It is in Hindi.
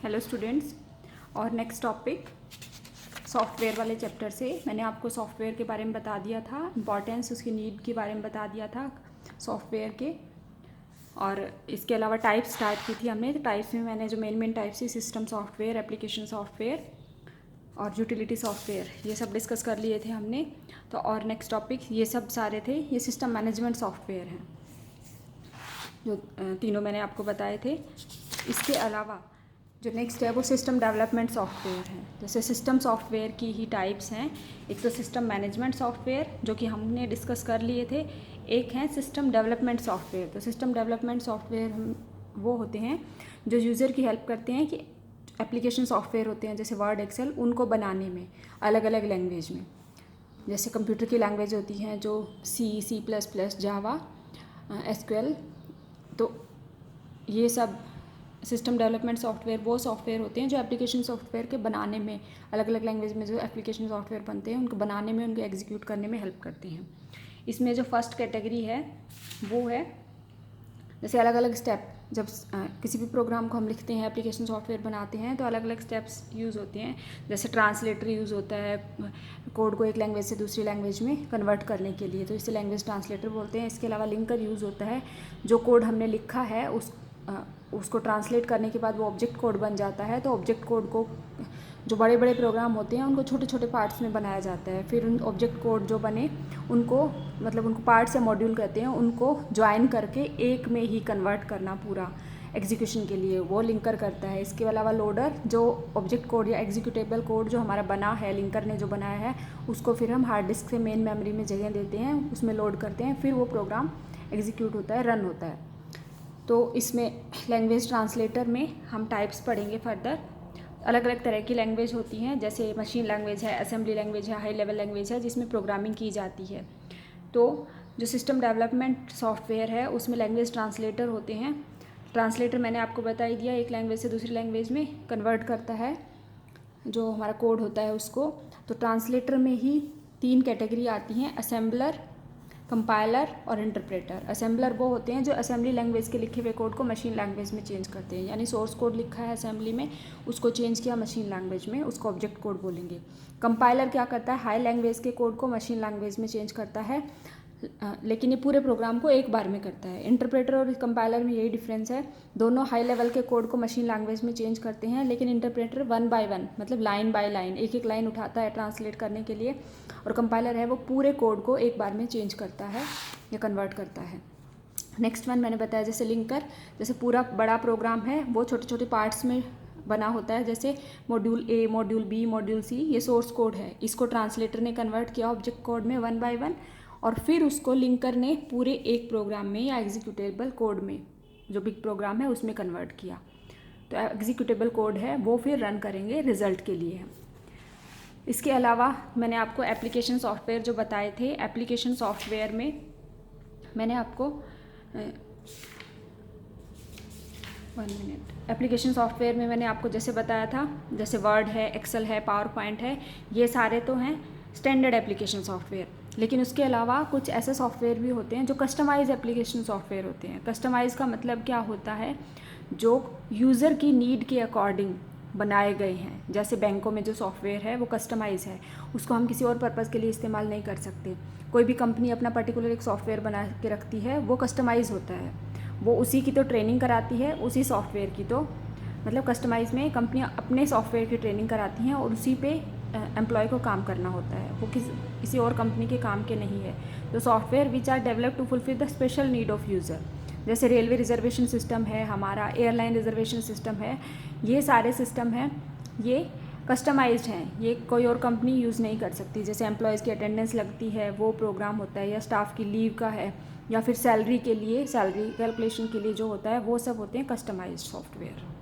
Hello students. और नेक्स्ट टॉपिक सॉफ्टवेयर वाले चैप्टर से मैंने आपको सॉफ्टवेयर के बारे में बता दिया था, इम्पॉर्टेंस उसकी नीड के बारे में बता दिया था सॉफ्टवेयर के। और इसके अलावा टाइप्स स्टार्ट की थी हमने। तो टाइप्स में मैंने जो मेन टाइप्स थी, सिस्टम सॉफ्टवेयर, एप्लीकेशन सॉफ्टवेयर और यूटिलिटी सॉफ्टवेयर, ये सब डिस्कस कर लिए थे हमने। तो और नेक्स्ट टॉपिक ये सब सारे थे, ये सिस्टम मैनेजमेंट सॉफ्टवेयर हैं जो तीनों मैंने आपको बताए थे। इसके अलावा जो नेक्स्ट है वो सिस्टम डेवलपमेंट सॉफ्टवेयर है। जैसे सिस्टम सॉफ्टवेयर की ही टाइप्स हैं, एक तो सिस्टम मैनेजमेंट सॉफ्टवेयर जो कि हमने डिस्कस कर लिए थे, एक है सिस्टम डेवलपमेंट सॉफ्टवेयर। तो सिस्टम डेवलपमेंट सॉफ्टवेयर वो होते हैं जो यूज़र की हेल्प करते हैं कि एप्लीकेशन सॉफ्टवेयर होते हैं जैसे वर्ड, एक्सेल, उनको बनाने में अलग अलग लैंग्वेज में। जैसे कंप्यूटर की लैंग्वेज होती हैं जो C++, जावा, SQL। तो ये सब सिस्टम डेवलपमेंट सॉफ्टवेयर वो सॉफ्टवेयर होते हैं जो एप्लीकेशन सॉफ्टवेयर के बनाने में, अलग अलग लैंग्वेज में जो एप्लीकेशन सॉफ्टवेयर बनते हैं उनको बनाने में, उनको एग्जीक्यूट करने में हेल्प करते हैं। इसमें जो फर्स्ट कैटेगरी है वो है जैसे अलग अलग स्टेप, जब किसी भी प्रोग्राम को हम लिखते हैं, एप्लीकेशन सॉफ्टवेयर बनाते हैं, तो अलग अलग स्टेप्स यूज़ होते हैं। जैसे ट्रांसलेटर यूज़ होता है कोड को एक लैंग्वेज से दूसरी लैंग्वेज में कन्वर्ट करने के लिए, तो इसे लैंग्वेज ट्रांसलेटर बोलते हैं। इसके अलावा लिंकर यूज़ होता है, जो कोड हमने लिखा है उसको ट्रांसलेट करने के बाद वो ऑब्जेक्ट कोड बन जाता है। तो ऑब्जेक्ट कोड को, जो बड़े बड़े प्रोग्राम होते हैं उनको छोटे छोटे पार्ट्स में बनाया जाता है। फिर उन ऑब्जेक्ट कोड जो बने उनको उनको पार्ट्स या मॉड्यूल कहते हैं, उनको ज्वाइन करके एक में ही कन्वर्ट करना पूरा एग्जीक्यूशन के लिए, वो लिंकर करता है। इसके अलावा लोडर, जो ऑब्जेक्ट कोड या एग्जीक्यूटेबल कोड जो हमारा बना है, लिंकर ने जो बनाया है, उसको फिर हम हार्ड डिस्क से मेन मेमोरी में जगह देते हैं, उसमें लोड करते हैं, फिर वो प्रोग्राम एग्जीक्यूट होता है, रन होता है। तो इसमें लैंग्वेज ट्रांसलेटर में हम टाइप्स पढ़ेंगे फर्दर। अलग अलग तरह की लैंग्वेज होती हैं, जैसे मशीन लैंग्वेज है, असेंबली लैंग्वेज है, हाई लेवल लैंग्वेज है जिसमें प्रोग्रामिंग की जाती है। तो जो सिस्टम डेवलपमेंट सॉफ्टवेयर है उसमें लैंग्वेज ट्रांसलेटर होते हैं। ट्रांसलेटर मैंने आपको बता ही दिया, एक लैंग्वेज से दूसरी लैंग्वेज में कन्वर्ट करता है जो हमारा कोड होता है उसको। तो ट्रांसलेटर में ही 3 कैटेगरी आती हैं, असेंबलर, कंपाइलर और इंटरप्रेटर। असेंबलर वो होते हैं जो असेंबली लैंग्वेज के लिखे हुए कोड को मशीन लैंग्वेज में चेंज करते हैं, यानी सोर्स कोड लिखा है असेंबली में, उसको चेंज किया मशीन लैंग्वेज में, उसको ऑब्जेक्ट कोड बोलेंगे। कंपाइलर क्या करता है, हाई लैंग्वेज के कोड को मशीन लैंग्वेज में चेंज करता है, लेकिन ये पूरे प्रोग्राम को एक बार में करता है। इंटरप्रेटर और कंपाइलर में यही डिफरेंस है, दोनों हाई लेवल के कोड को मशीन लैंग्वेज में चेंज करते हैं, लेकिन इंटरप्रेटर 1 बाय 1 मतलब लाइन बाय लाइन, एक एक लाइन उठाता है ट्रांसलेट करने के लिए, और कंपाइलर है वो पूरे कोड को एक बार में चेंज करता है या कन्वर्ट करता है। नेक्स्ट वन मैंने बताया जैसे लिंकर, जैसे पूरा बड़ा प्रोग्राम है वो छोटे छोटे पार्ट्स में बना होता है, जैसे module A, module B, module C, ये सोर्स कोड है, इसको ट्रांसलेटर ने कन्वर्ट किया ऑब्जेक्ट कोड में 1 बाय 1, और फिर उसको लिंकर ने पूरे एक प्रोग्राम में या एग्जीक्यूटेबल कोड में, जो बिग प्रोग्राम है उसमें कन्वर्ट किया। तो एग्जीक्यूटेबल कोड है वो फिर रन करेंगे रिजल्ट के लिए। इसके अलावा मैंने आपको एप्लीकेशन सॉफ्टवेयर जो बताए थे, एप्लीकेशन सॉफ्टवेयर में मैंने आपको 1 मिनट, एप्लीकेशन सॉफ्टवेयर में मैंने आपको जैसे बताया था, जैसे वर्ड है, एक्सेल है, पावर पॉइंट है, ये सारे तो हैं स्टैंडर्ड एप्लीकेशन सॉफ्टवेयर। लेकिन उसके अलावा कुछ ऐसे सॉफ्टवेयर भी होते हैं जो कस्टमाइज एप्लीकेशन सॉफ्टवेयर होते हैं। कस्टमाइज का मतलब क्या होता है, जो यूज़र की नीड के अकॉर्डिंग बनाए गए हैं। जैसे बैंकों में जो सॉफ्टवेयर है वो कस्टमाइज है, उसको हम किसी और पर्पज़ के लिए इस्तेमाल नहीं कर सकते। कोई भी कंपनी अपना पर्टिकुलर एक सॉफ्टवेयर बना के रखती है, वो कस्टमाइज होता है, वो उसी की तो ट्रेनिंग कराती है, उसी सॉफ्टवेयर की। तो मतलब कस्टमाइज में कंपनियां अपने सॉफ्टवेयर की ट्रेनिंग कराती हैं और उसी पे एम्प्लॉय को काम करना होता है, वो किसी और कंपनी के काम के नहीं है। तो software which are develop to fulfil the special need of user, जैसे रेलवे रिजर्वेशन सिस्टम है हमारा, एयरलाइन रिजर्वेशन सिस्टम है, ये सारे सिस्टम हैं, ये कस्टमाइज्ड हैं, ये कोई और कंपनी यूज़ नहीं कर सकती। जैसे एम्प्लॉयज़ की अटेंडेंस लगती है वो प्रोग्राम होता है, या स्टाफ की लीव का है, या फिर सैलरी के लिए, सैलरी कैलकुलेशन के लिए जो होता है, वो सब होते हैं कस्टमाइज्ड सॉफ्टवेयर।